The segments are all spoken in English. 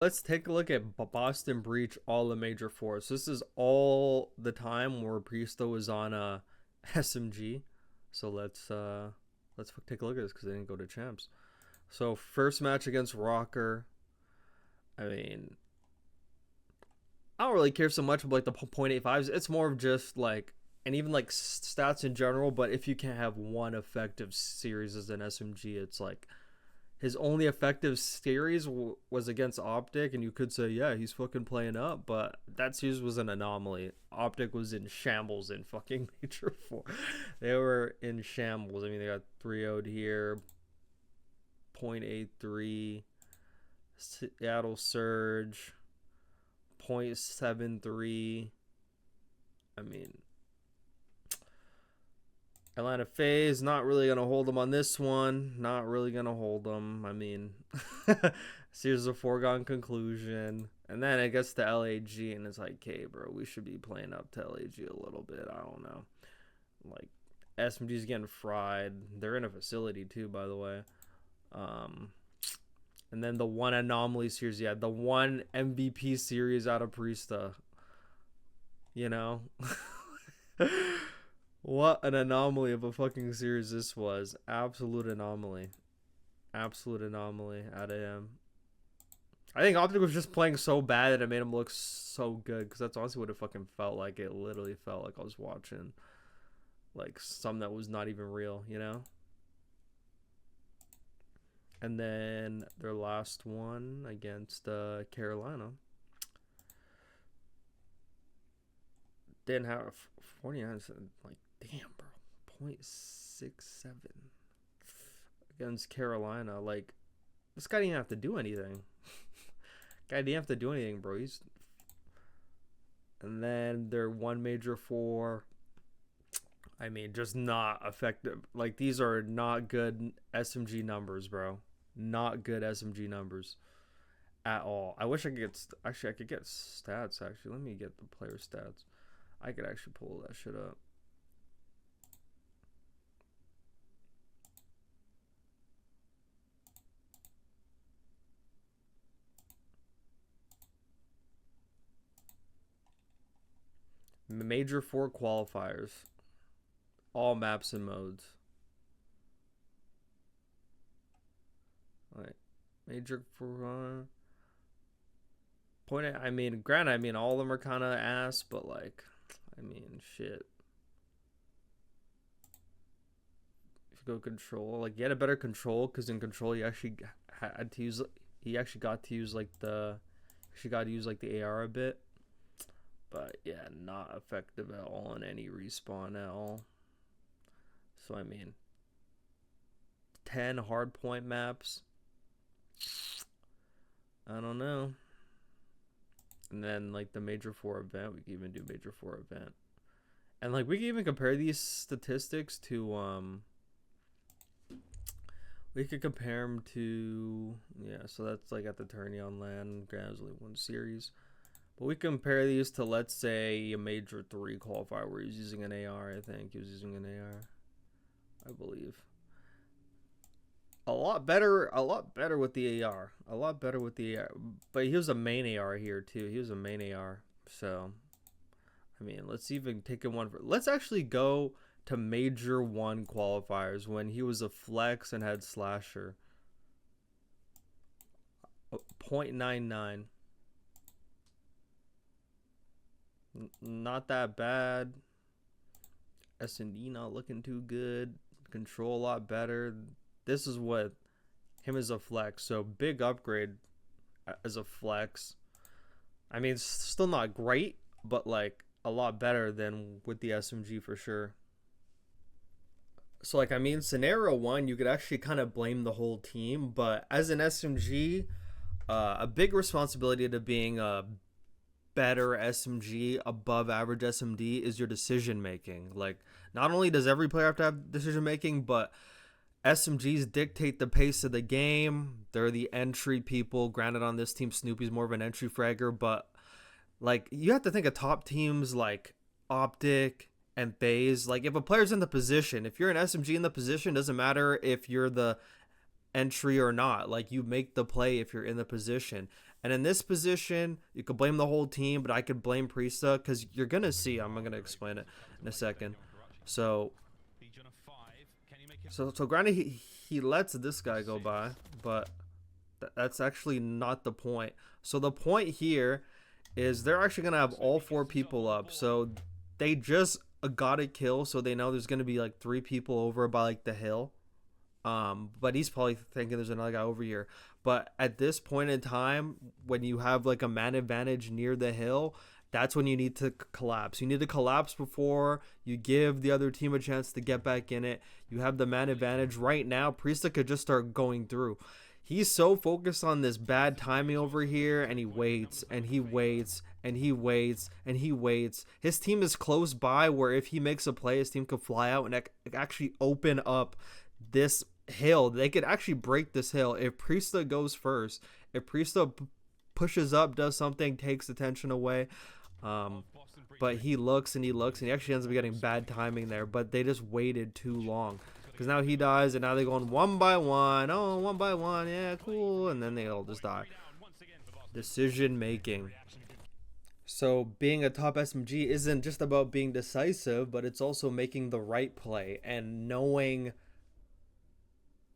Let's take a look at Boston Breach, all the major fours. This is all the time where Priestahh was on a SMG. So let's take a look at this because they didn't go to champs. So first match against Rocker. I mean, I don't really care so much about like the .85s. It's more of just like, and even like stats in general. But if you can't have one effective series as an SMG, it's like his only effective series was against Optic, and you could say, yeah, he's fucking playing up, but that series was an anomaly. Optic was in shambles in fucking Major 4. They were in shambles. I mean, they got 3-0'd here, .83, Seattle Surge, .73. I mean, Atlanta FaZe, not really going to hold them on this one. Not really going to hold them. I mean, series a foregone conclusion. And then it gets to LAG, and it's like, okay, bro, we should be playing up to LAG a little bit. I don't know. Like, SMG's getting fried. They're in a facility, too, by the way. And then the one anomaly series, yeah, the one MVP series out of Priestahh. You know? What an anomaly of a fucking series this was. Absolute anomaly. Absolute anomaly out of him. I think Optic was just playing so bad that it made him look so good. Because that's honestly what it fucking felt like. It literally felt like I was watching like something that was not even real, you know? And then their last one against Carolina. Didn't have 49. Like, damn, bro. .67 against Carolina. Like, this guy didn't have to do anything. Guy didn't have to do anything, bro. And then their one major 4. I mean, just not effective. Like, these are not good SMG numbers, bro. Not good SMG numbers at all. I wish I could get. Actually, I could get stats. Actually, let me get the player stats. I could actually pull that shit up. Major 4 qualifiers. All maps and modes. Alright. Major 4. Point. I mean, granted, I mean, all of them are kind of ass, but like, I mean, shit. If you go control, like, get a better control, because in control, you actually had to use. He actually got to use like the. She got to use like the AR a bit. But yeah, not effective at all in any respawn at all. So I mean, 10 hardpoint maps. I don't know. And then like the major 4 event, we can even do major 4 event. And like we can even compare these statistics to we could compare them to, yeah, so that's like at the tourney on land. Granted, there's only one series. But we compare these to, let's say, a major 3 qualifier where he's using an AR. I think he was using an AR, I believe. A lot better with the AR. A lot better with the AR. But he was a main AR here too. He was a main AR. So, I mean, let's even take it one for. Let's actually go to major 1 qualifiers when he was a flex and had slasher. 0.99. Not that bad. S&D not looking too good. Control a lot better. This is what him as a flex. So big upgrade as a flex. I mean, it's still not great, but like a lot better than with the SMG for sure. So like, I mean, scenario 1, you could actually kind of blame the whole team, but as an SMG, a big responsibility to being a better SMG, above average SMD, is your decision making. Like, not only does every player have to have decision making, but SMGs dictate the pace of the game. They're the entry people. Granted, on this team, Snoopy's more of an entry fragger, but like, you have to think of top teams like Optic and FaZe. Like, if a player's in the position, if you're an SMG in the position, doesn't matter if you're the entry or not. Like, you make the play if you're in the position. And in this position, you could blame the whole team, but I could blame Priestahh because you're going to see. I'm going to explain it in a second. So granted, he lets this guy go by, but that's actually not the point. So the point here is they're actually going to have all 4 people up. So they just got a kill, so they know there's going to be like 3 people over by like the hill. But he's probably thinking there's another guy over here. But at this point in time, when you have like a man advantage near the hill, that's when you need to collapse. You need to collapse before you give the other team a chance to get back in it. You have the man advantage right now. Priestahh could just start going through. He's so focused on this bad timing over here, and he waits, and he waits, and he waits, and he waits. His team is close by where if he makes a play, his team could fly out and actually open up this hill. They could actually break this hill if Priestahh goes first. If Priestahh pushes up, does something, takes attention away. But he looks and he looks, and he actually ends up getting bad timing there. But they just waited too long. Because now he dies, and now they're going 1 by 1. Oh, 1 by 1. Yeah, cool. And then they all just die. Decision making. So being a top SMG isn't just about being decisive, but it's also making the right play and knowing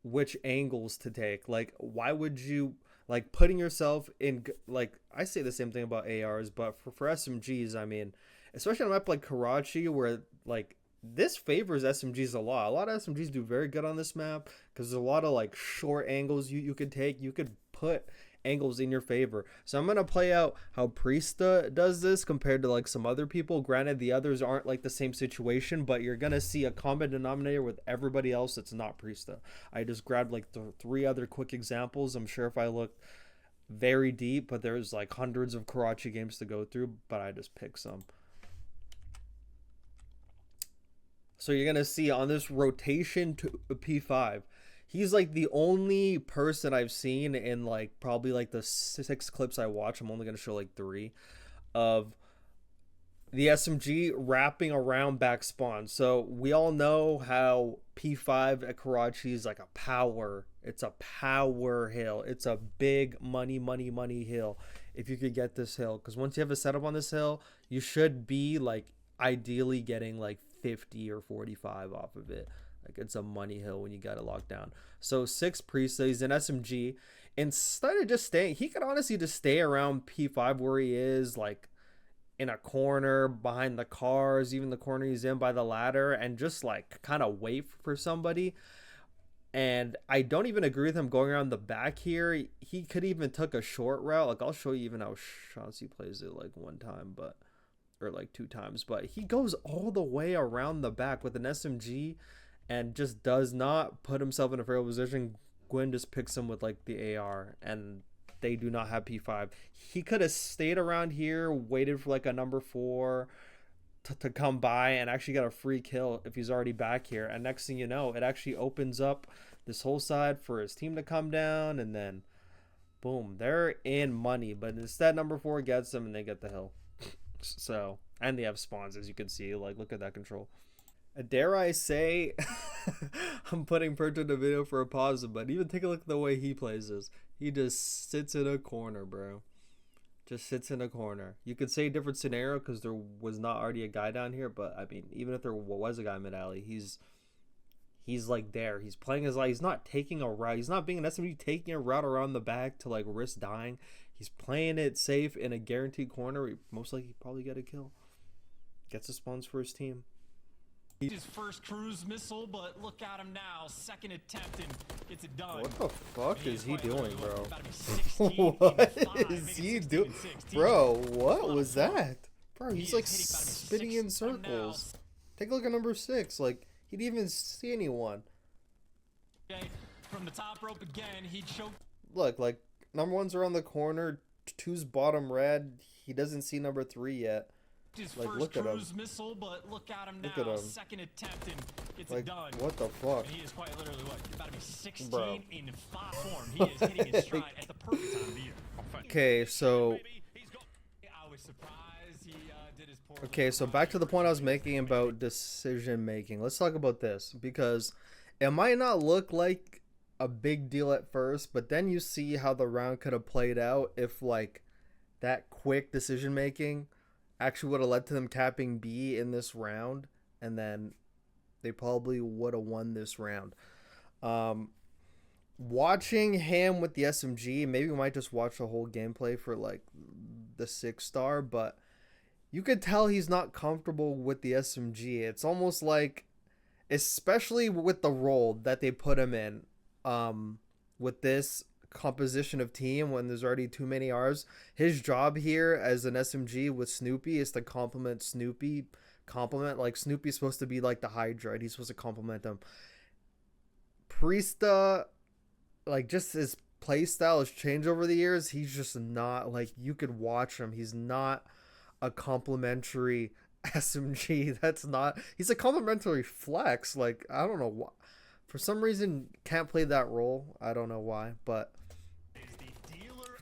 which angles to take. Like, why would you, like, putting yourself in, like, I say the same thing about ARs, but for SMGs, I mean, especially on a map like Karachi, where, like, this favors SMGs a lot. A lot of SMGs do very good on this map because there's a lot of like short angles you could take. You could put angles in your favor. So I'm going to play out how Preistahh does this compared to like some other people. Granted, the others aren't like the same situation, but you're going to see a common denominator with everybody else that's not Preistahh. I just grabbed like the 3 other quick examples. I'm sure if I look very deep, but there's like hundreds of Karachi games to go through, but I just picked some. So you're going to see on this rotation to P5, he's like the only person I've seen in like probably like the 6 clips I watch. I'm only going to show like 3 of the SMG wrapping around back spawn. So we all know how P5 at Karachi is like a power. It's a power hill. It's a big money hill if you could get this hill. Because once you have a setup on this hill, you should be like ideally getting like 50 or 45 off of it. Like, it's a money hill when you got it locked down. So 6 Priestahh, he's an SMG. Instead of just staying, he could honestly just stay around P5 where he is, like in a corner behind the cars, even the corner he's in by the ladder, and just like kind of wait for somebody. And I don't even agree with him going around the back here. He could even took a short route. Like, I'll show you even how Chauncey plays it like 1 time, but or like 2 times, but he goes all the way around the back with an SMG and just does not put himself in a fair position. Gwyn just picks him with like the AR, and they do not have P5. He could have stayed around here, waited for like a number 4 to come by and actually got a free kill if he's already back here. And next thing you know, it actually opens up this whole side for his team to come down, and then boom, they're in money. But instead, number 4 gets them and they get the hill. So, and they have spawns, as you can see. Like, look at that control. Dare I say, I'm putting Perch in the video for a pause, but even take a look at the way he plays this. He just sits in a corner, bro. Just sits in a corner. You could say a different scenario because there was not already a guy down here, but I mean, even if there was a guy mid alley, he's like there. He's playing his life. He's not taking a route. He's not being an SMG taking a route around the back to like risk dying. He's playing it safe in a guaranteed corner. Most likely probably get a kill. Gets the spawns for his team. His first cruise missile, but look at him now. 2nd attempt and gets it done. What the fuck is he doing, bro? What is he doing? Bro, what was that? Bro, he's like spinning in circles. Take a look at number 6. Like, he didn't even see anyone. From the top rope again, he choked. Look, like, number 1's around the corner. 2's bottom red. He doesn't see number 3 yet. His like, first look at him. Missile, but look at him now. Look at him. 2nd attempt and gets like, it done. What the fuck? And he is quite literally what? You're about to be 16 Bro. in 5 form. He is hitting his stride at the perfect time of the year. Okay, so I was surprised he did his poor. okay, so back to the point I was making about decision making. Let's talk about this because it might not look like a big deal at first, but then you see how the round could have played out if like that quick decision making actually would have led to them capping B in this round, and then they probably would have won this round. Watching him with the SMG, maybe we might just watch the whole gameplay for like the 6-star, but you could tell he's not comfortable with the SMG. It's almost like, especially with the role that they put him in, with this composition of team when there's already too many R's. His job here as an SMG with Snoopy is to complement Snoopy. Like Snoopy's supposed to be like the Hydra, and he's supposed to complement him. Priestahh, like, just his play style has changed over the years. He's just not, like, you could watch him. He's not a complimentary SMG. That's not, he's a complimentary flex. Like, I don't know why. For some reason, can't play that role. I don't know why, but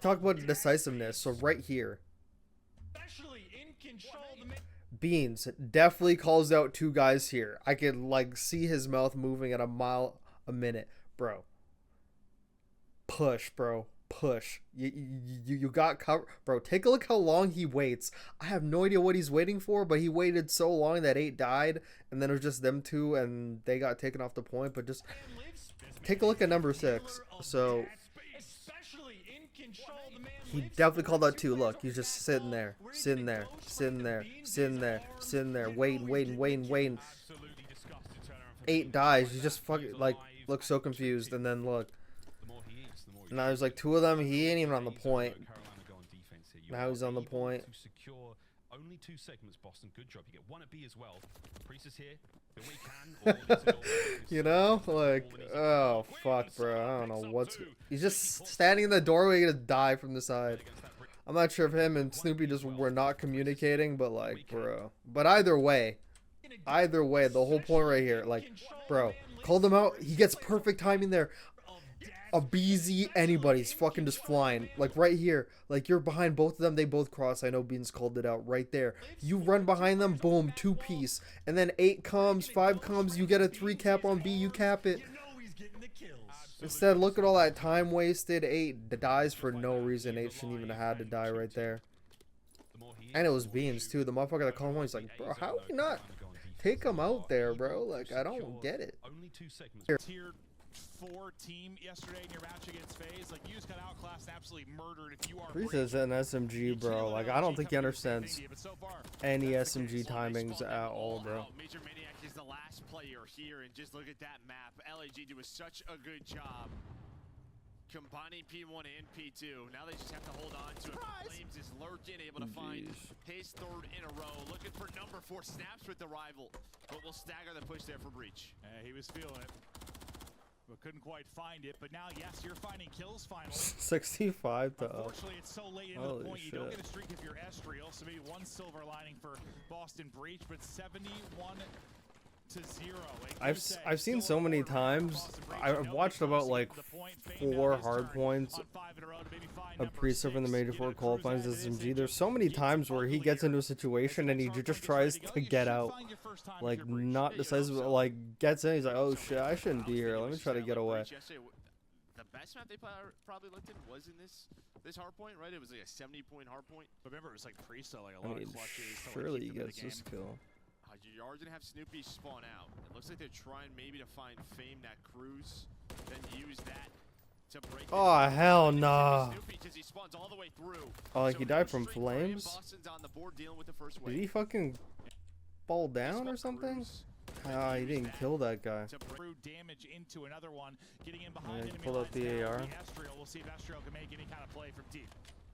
talk about decisiveness. So right here, Beans definitely calls out 2 guys here. I could like see his mouth moving at a mile a minute, bro. Push, bro. Push. You got cover, bro. Take a look how long he waits. I have no idea what he's waiting for, but he waited so long that 8 died, and then it was just them 2, and they got taken off the point. But just take a look at number 6. So he definitely called out 2. Look, he's just sitting there, waiting. 8 dies. He just fucking like looks so confused, and then look. Now there's like 2 of them. He ain't even on the point. Now he's on the point. Only 2 segments, Boston. Good job. You get 1 at B as well. Priestahh here. You know, like, oh fuck, bro. I don't know what's. He's just standing in the doorway to die from the side. I'm not sure if him and Snoopy just were not communicating, but like, bro. But either way, the whole point right here, like, bro, called him out. He gets perfect timing there. A BZ, anybody's fucking just flying. Like right here. Like you're behind both of them. They both cross. I know Beans called it out right there. You run behind them. Boom. 2-piece. And then 8 comes. 5 comes. You get a 3 cap on B. You cap it. Instead, look at all that time wasted. 8 dies for no reason. 8 shouldn't even have had to die right there. And it was Beans too. The motherfucker that called him, he's like, bro, how we not take him out there, bro? Like, I don't get it. Here. 4 team yesterday in your match against FaZe, like you just got outclassed, absolutely murdered. If you are Priestah's an SMG, bro. Like I don't think he understands any SMG timings at all, bro. Major Maniac is the last player here, and just look at that map. LAG doing such a good job combining P1 and P2. Now they just have to hold on to it. Flames is lurking, able to find his 3rd in a row. Looking for number 4 snaps with the rival, but will stagger the push there for Breach. He was feeling it, but couldn't quite find it. But now, yes, you're finding kills finally. 65 to up. Unfortunately, it's so late into the point. You don't get a streak if you're Estriel, so maybe 1 silver lining for Boston Breach, but 71 to 0. I've seen so many times. I've watched about like 4 hard points of Priestahh in the Major 4 qualifying SMG. There's so many times where he gets into a situation and he just tries to get out, like not decisive, like gets in. He's like, oh shit, I shouldn't be here. Let me try to get away. The best map they probably looked in was in this hard point, right? It was like a 70-point hard point. But remember, it was like Priestahh, like a lot of clutches. Surely he gets this kill. You are gonna have Snoopy spawn out. It looks like they're trying maybe to find Fame that cruise, then use that to break. Oh hell nah. He spawns all the way through. Oh, like he died from flames? On the board dealing with the first Did he fucking fall down or something? Ah, he didn't kill that guy. Damage into another one, getting in behind Yeah, he pulled out the AR. We'll see if Estriel can make any kind of play from deep.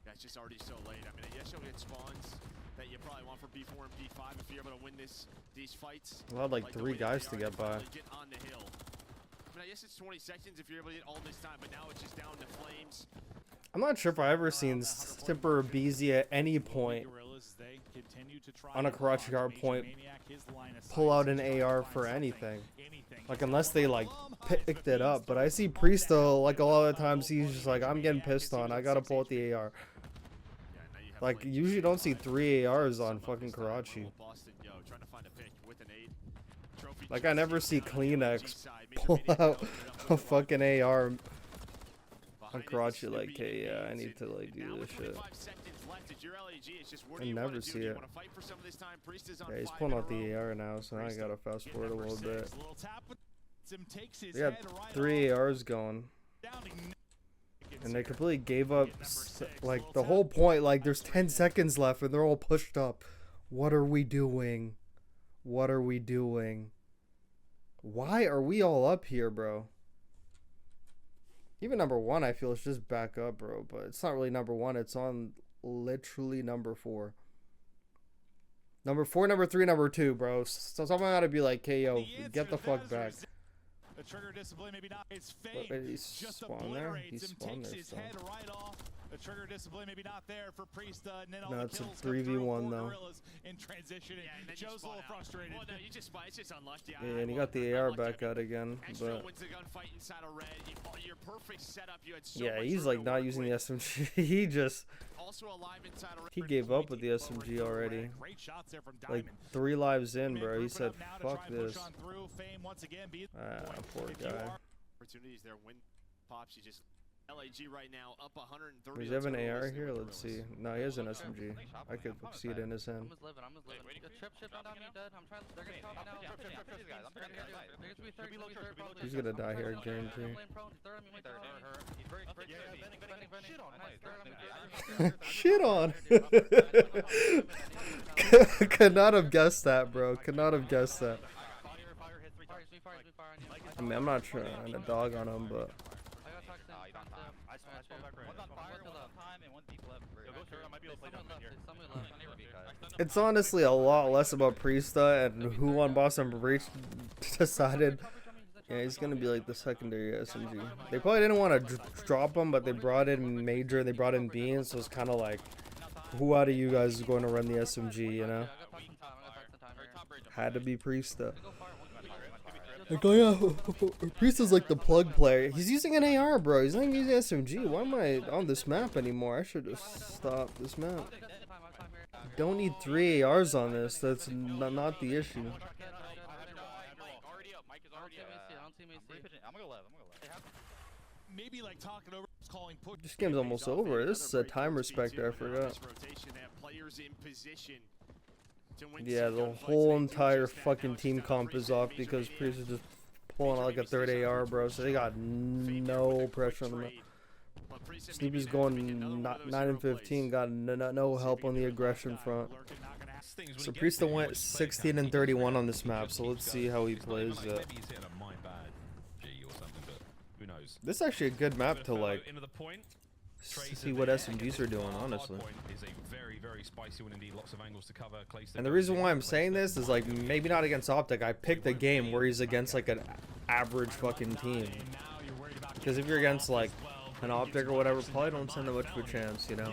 That's just already so late. I mean, yes, you'll get spawns that you probably want for B4 and B5 if you're able to win these fights. We'll have like 3 guys to get by. Get on the hill. I mean, I guess it's 20 seconds if you're able to get all this time, but now it's just down to flames. I'm not sure if I ever seen Simper or BZ at any point on a Karachi hard point pull out an AR for anything. Like unless they like picked it up. But I see Priestahh like a lot of the times he's just like, I'm getting pissed on. I gotta pull out the AR. Like usually don't see 3 ARs on fucking Karachi. Like, I never see Kleenex pull out a fucking AR on crotch you like, hey, yeah, I need to, like, do this shit. I never see it. Yeah, he's pulling out the AR now, so now I gotta fast forward a little bit. They got 3 ARs going. And they completely gave up, like, the whole point. Like, there's 10 seconds left and they're all pushed up. What are we doing? What are we doing? Why are we all up here, bro? Even number 1, I feel, is just back up, bro. But it's not really number 1. It's on literally number 4. Number 4, number 3, number 2, bro. So someone gotta be like, hey, yo, get the fuck back. A trigger discipline, maybe not. It's fake. He's spawned there. He's spawned there still. A trigger discipline, maybe not there for Priestahh, and then all No, the it's a kills 3v1 though. In transition, and Joe's a little frustrated. Well, no, you just spot. It's just unlucky. Yeah, and he got the AR back out again, but your perfect setup. You had yeah, he's like not using the SMG. He just he gave up with the SMG already. Like 3 lives in, bro. He said, "Fuck this." Poor guy. Opportunities there. Win pops. You just. LAG right now up 130. Does he have an AR here? Let's see. No, he has an SMG. I could see it in his hand. He's gonna die here, guarantee. Shit on. Could not have guessed that, bro. Could not have guessed that. I mean, I'm not trying to dog on him, but. It's honestly a lot less about Priestahh and who on Boston Breach decided. Yeah, he's gonna be like the secondary SMG. They probably didn't want to drop him, but they brought in Major, they brought in Bean, so it's kind of like, who out of you guys is going to run the SMG, you know? Had to be Priestahh. Like, oh yeah, Priestahh's like the plug player. He's using an AR, bro. He's not using SMG. Why am I on this map anymore? I should just stop this map. Don't need 3 ARs on this. That's not the issue. This game's almost over. This is a time respecter. I forgot. Yeah, the whole entire fucking team comp is off because Priestahh is just pulling out like a 3rd AR, bro. So they got no pressure on them. Sleepy's going 9 and 15, got no help on the aggression front. So Priestahh went 16 and 31 on this map, so let's see how he plays it. This is actually a good map to like see what SMGs are doing, honestly. And the reason why I'm saying this is like maybe not against Optic. I picked a game where he's against like an average fucking team. Because if you're against like an Optic or whatever, probably don't stand that much of a chance, you know.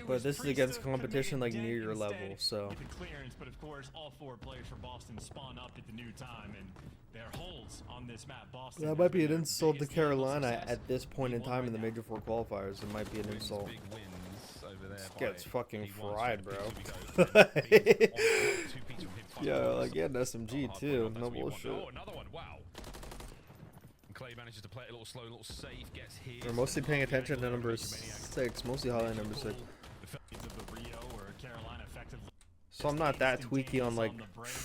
But this is against competition like near your level, so. But of course, all 4 players for Boston spawn up at the new time, and their holds on this map. Boston. That might be an insult to Carolina at this point in time in the Major 4 qualifiers. It might be an insult. This gets fucking fried, bro. Yeah, like yeah, an SMG too. No bullshit. Clay manages to play it a little slow, a little safe, gets hit. We're mostly paying attention to number 6, mostly highlight number 6. So I'm not that tweaky on like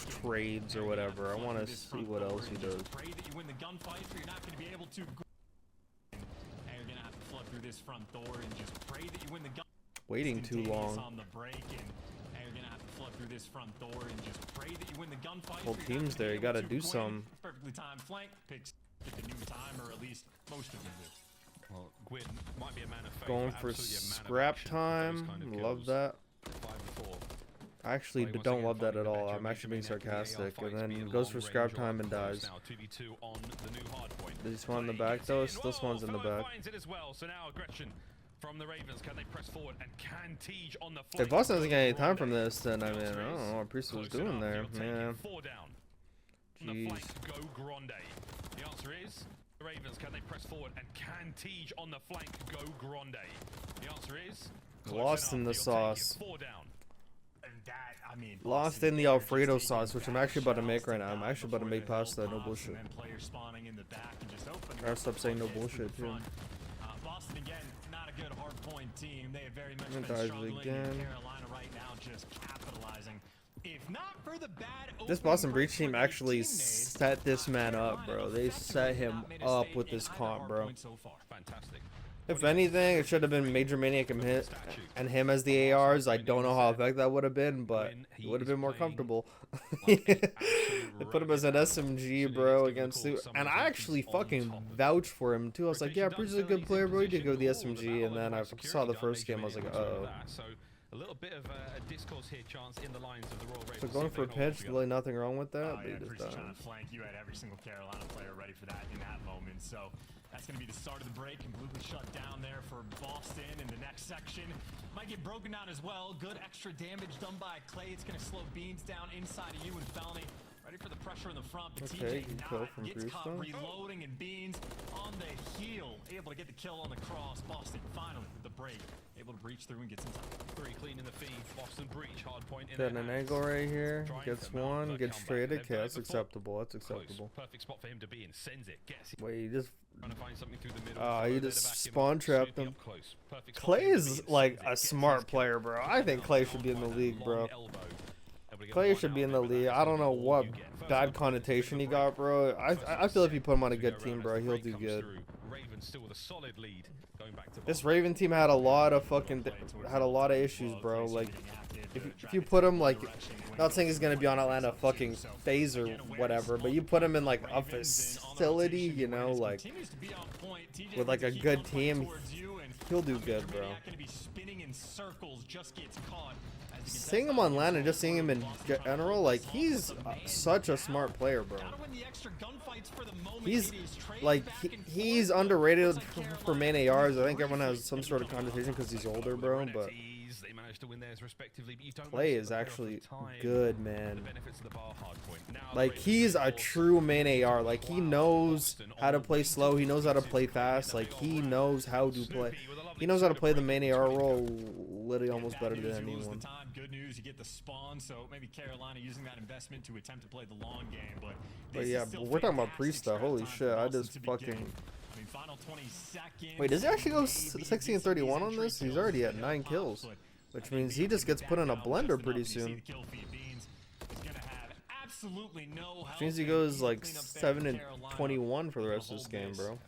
trades or whatever. I want to see what else he does. Waiting too long. Whole team's there. You gotta do some. Perfectly timed flank picks at the new time, or at least most of them do. Well, Gwyn might be a man of faith. Going for scrap time. Love that. I actually don't love that at all. I'm actually being sarcastic. And then goes for scrap time and dies. Does he spawn in the back though? Still spawns in the back. From the Ravens, can they press forward, and can Tej on the if Boston doesn't get any time from this, then I mean, I don't know what Priestahh was doing there, man. Jeez. Go Grande. The answer is the Ravens, can they press forward, and can Tej on the flank go Grande? The answer is lost in the sauce. And that, I mean, Lost Boston in the there just Alfredo taking sauce, which I'm back actually about to shots make right now. I'm die actually about to before make they hold pasta, no pops, bullshit. and then players spawning in the back and just opening Gotta up stop the saying no floodgates to bullshit, the too. front. Boston again, not a good hard point team. They have very much I'm been gonna dive struggling. again. And Carolina right now just capitalizing. If not for the bad This opening Boston break Breach team for their actually teammates, set this man up, Carolina bro. They effectively set has him not made a up stake with in this either comp, hard bro. point so far. Fantastic. If anything, it should have been Major Maniac and him as the ARs. I don't know how effective that would have been, but it would have been more comfortable. They put him as an SMG, bro, against the... And I actually fucking vouched for him, too. I was like, yeah, Breach is a good player, bro. He did go with the SMG. And then I saw the first game, I was like, uh-oh. A little bit of a discourse here, chance in the lines of the Royal Ravens. So going for a pitch, really nothing wrong with that, but he Yeah, just Priestahh died. trying to flank. You had every single Carolina player ready for that in that moment. So that's going to be the start of the break. Completely shut down there for Boston. In the next section, might get broken down as well. Good extra damage done by Clay. It's going to slow Beans down inside of you and Felony. Ready for the pressure in the front, but Okay, TJ good kill not from gets caught Priestahh. reloading, and Beans on the heel, able to get the kill on the cross. Boston finally with the break, able to breach through and gets inside. Very clean in the feed. Boston Breach, hard point in Got their an hands. angle right here. Trying Gets to mount one, the gets comeback. straight. They've Okay, done it that's before. acceptable. That's Close. acceptable. Perfect spot for him to be in. Sends it. Gets it. Wait, he just... Trying to find something through the middle. Oh, Throw he there just to back him spawn up. trapped Snoopy him. up close. Perfect spot Clay for him to is be in. like Sends it. a Gets smart his kill. player, bro. I think Clay should be in the league, bro. Clay should be in the league. I don't know what bad connotation he got, bro. I feel if you put him on a good team, bro, he'll do good. Ravens still with a solid lead going back to This Raven team had a lot of issues, bro. Like, if you put him like, not saying he's gonna be on Atlanta fucking phase or whatever, but you put him in like a facility, you know, like with like a good team, he'll do good, bro. Seeing him on land and just seeing him in general, like, he's such a smart player, bro. He's like he's underrated for main ARs. I think everyone has some sort of connotation because he's older, bro, but Clay is actually good, man. Like, he's a true main AR. Like, he knows how to play slow, he knows how to play fast, like, he knows how to play. He knows how to play the main AR role literally almost better than anyone. Good news, you get the spawn, so maybe Carolina using that investment to attempt to play the long game, but yeah, we're talking about Priestahh. Holy shit, I just fucking... Wait, does he actually go 60 and 31 on this? He's already at 9 kills. Which means he just gets put in a blender pretty soon. Which means he goes like 7 and 21 for the rest of this game, bro.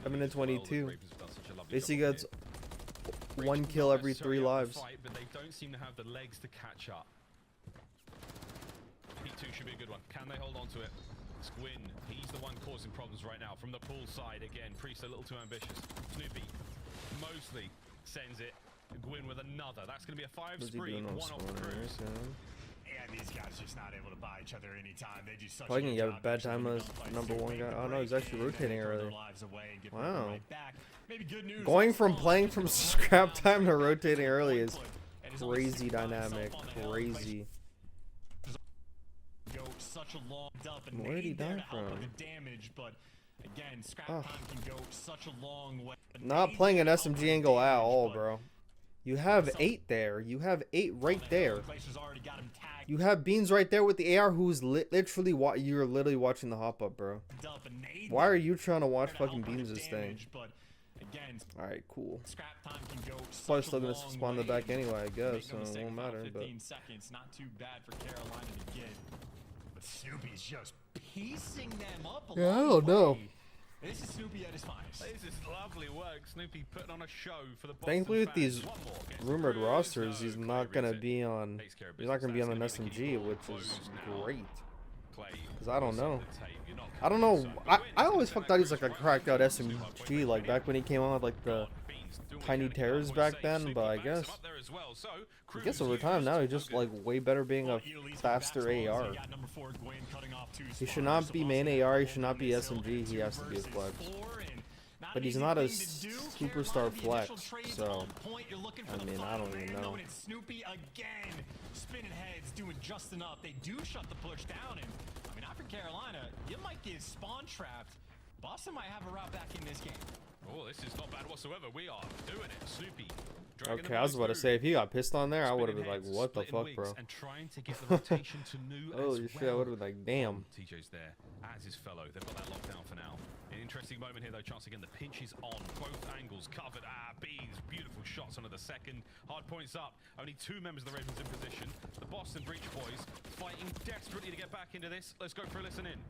7 and 22. Basically gets 1 kill every 3 lives. But they don't seem to have the legs to catch up. P2 should be a good one. Can they hold on to it? Squin, he's the one causing problems right now. From the pool side, again, Priestahh a little too ambitious. Snoopy, mostly sends it. Gwyn with another. That's going to be a 5 spree, 1 off the cruise. And these guys just not able to buy each other anytime. They just probably gonna get a bad time as #1 guy. Oh no, he's actually rotating early. Wow. Going from playing from scrap time to rotating early is crazy dynamic. Crazy. Where did he die from? Oh. Not playing an SMG angle at all, bro. You have 8 there. You have 8 right there. You have Beans right there with the AR, who's literally you're literally watching the hop up, bro. Why are you trying to watch fucking Beans' thing? Alright, cool. Probably still gonna spawn the back anyway, I guess, so it won't matter. But not too bad for Carolina to get. But Snoopy's just piecing them up. Yeah, I don't know. This is Snoopy at his finest. This is lovely work. Snoopy putting on a show for the Boston thankfully, with fans. these rumored rosters, he's not gonna be on. He's not gonna be on an SMG, which is great. Cause I don't know. I don't know. I always thought he's like a cracked out SMG, like back when he came on with like the Tiny Terrors back then. But I guess over time now he's just like way better being a faster AR. He should not be main AR, he should not be SMG, he has to be a flex. But he's not a superstar flex, so I mean, I don't even know. Snoopy again, spinning heads, doing just enough. They do shut the push down, and I mean, after Carolina, you might get spawn trapped. Boston might have a route back in this game. Oh, this is not bad whatsoever. We are doing it. Snoopy. Okay, I was about to say, if he got pissed on there, I would have been like, what the fuck, bro? And trying to get the rotation to new Holy shit, I would have been like, damn. TJ's there, as his fellow. They've got that lockdown for now. An interesting moment here, though. Chance again. The pinch is on. Both angles covered. Bees. Beautiful shots onto the second. Hard points up. Only 2 members of the Ravens in position. The Boston Breach boys fighting desperately to get back into this. Let's go for a listen in.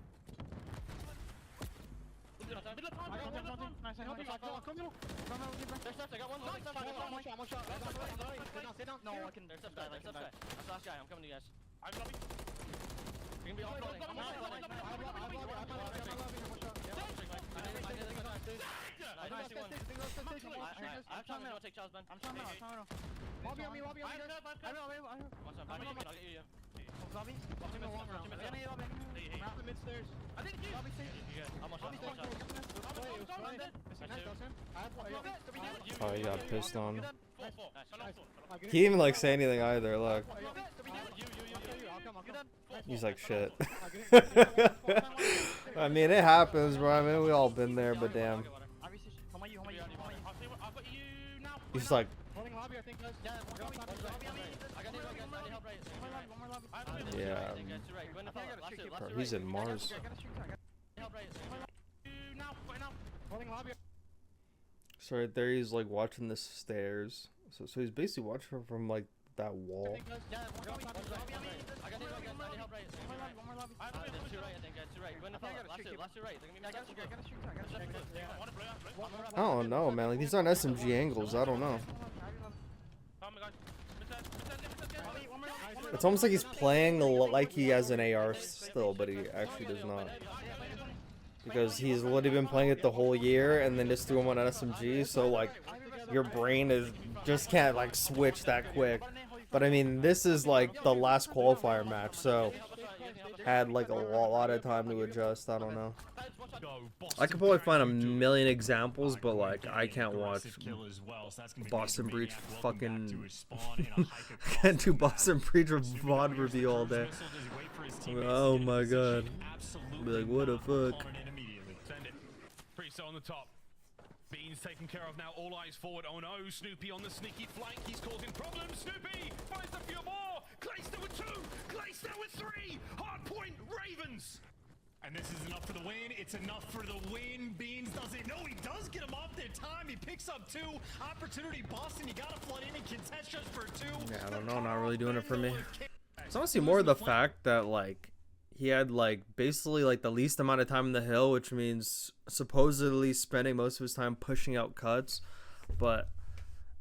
Oh, he got pissed on. He didn't even like say anything either. Look, he's like shit. I mean, it happens, bro. I mean, we all been there, but damn. He's like, yeah. Bro, he's in Mars. So right there, he's like watching the stairs. So he's basically watching from like that wall. I don't know, man. Like, these aren't SMG angles. I don't know. It's almost like he's playing like he has an AR still, but he actually does not. Because he's literally been playing it the whole year, and then just threw him on an SMG. So like, your brain is just can't like switch that quick. But I mean, this is like the last qualifier match, so had like a lot of time to adjust. I don't know. I could probably find a million examples, but like I can't watch Boston Breach fucking can't do Boston Breach or VOD review all day. Oh my god. Be like, what the fuck? Send it. Preistahh on the top. Beans taken care of now. All eyes forward. Oh no, Snoopy on the sneaky flank. He's causing problems. Snoopy finds a few more. Preistahh with 2. Preistahh with 3. Hard point. Ravens. And this is enough for the win. It's enough for the win. Beans does it. No, he does get him off their time. He picks up 2. Opportunity, Boston. You gotta flood in and contest just for 2. Yeah, I don't know. Not really doing it for me. It's honestly more the fact that like he had like basically like the least amount of time in the hill, which means supposedly spending most of his time pushing out cuts, but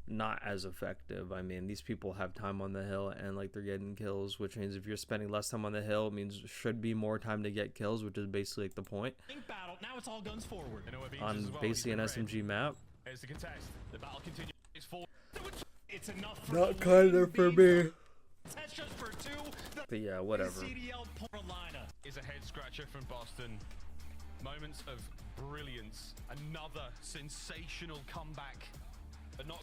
not as effective. I mean, these people have time on the hill and like they're getting kills, which means if you're spending less time on the hill, it means should be more time to get kills, which is basically like the point. Battle. Now it's all guns forward. On basically an SMG map. As the contest, the battle continues forward. It's enough for Not kind of for me. That's just for 2. But yeah, whatever. Is a head scratcher from Boston. Moments of brilliance. Another sensational comeback. But not